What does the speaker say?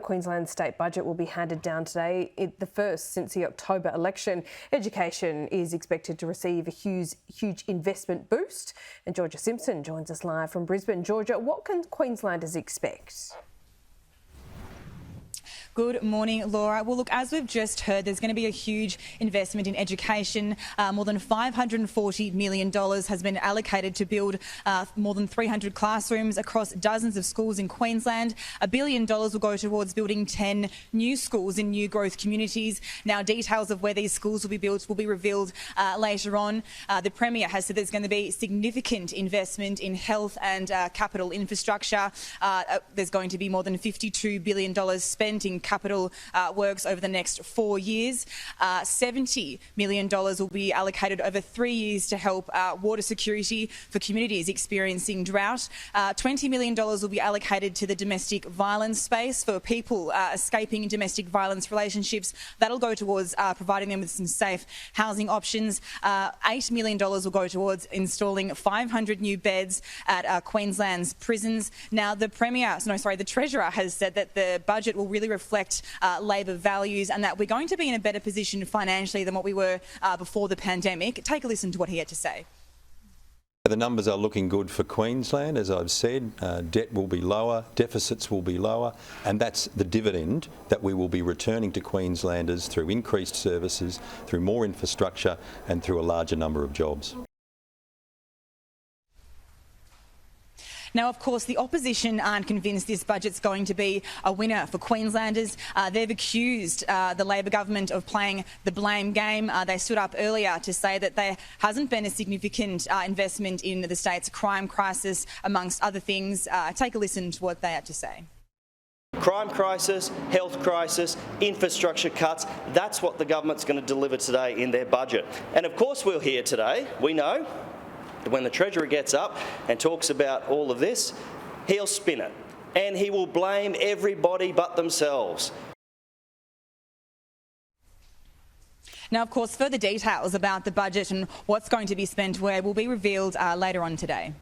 Queensland's state budget will be handed down today, the first since the October election. Education is expected to receive a huge investment boost. And Georgia Simpson joins us live from Brisbane. Georgia, what can Queenslanders expect? Good morning, Laura. Well, look, as we've just heard, there's going to be a huge investment in education. More than $540 million has been allocated to build more than 300 classrooms across dozens of schools in Queensland. $1 billion will go towards building 10 new schools in new growth communities. Now, details of where these schools will be built will be revealed later on. The Premier has said there's going to be significant investment in health and capital infrastructure. There's going to be more than $52 billion spent in capital works over the next 4 years. $70 million will be allocated over 3 years to help water security for communities experiencing drought. $20 million will be allocated to the domestic violence space for people escaping domestic violence relationships. That'll go towards providing them with some safe housing options. $8 million will go towards installing 500 new beds at Queensland's prisons. Now, the Treasurer has said that the budget will really reflect Labor values and that we're going to be in a better position financially than what we were before the pandemic. Take a listen to what he had to say. The numbers are looking good for Queensland, as I've said. Debt will be lower, deficits will be lower, and that's the dividend that we will be returning to Queenslanders through increased services, through more infrastructure and through a larger number of jobs. Now, of course, the opposition aren't convinced this budget's going to be a winner for Queenslanders. They've accused the Labor government of playing the blame game. They stood up earlier to say that there hasn't been a significant investment in the state's crime crisis, amongst other things. Take a listen to what they had to say. Crime crisis, health crisis, infrastructure cuts, that's what the government's going to deliver today in their budget. And of course we'll hear today, we know, when the Treasurer gets up and talks about all of this, he'll spin it and he will blame everybody but themselves. Now, of course, further details about the budget and what's going to be spent where will be revealed later on today.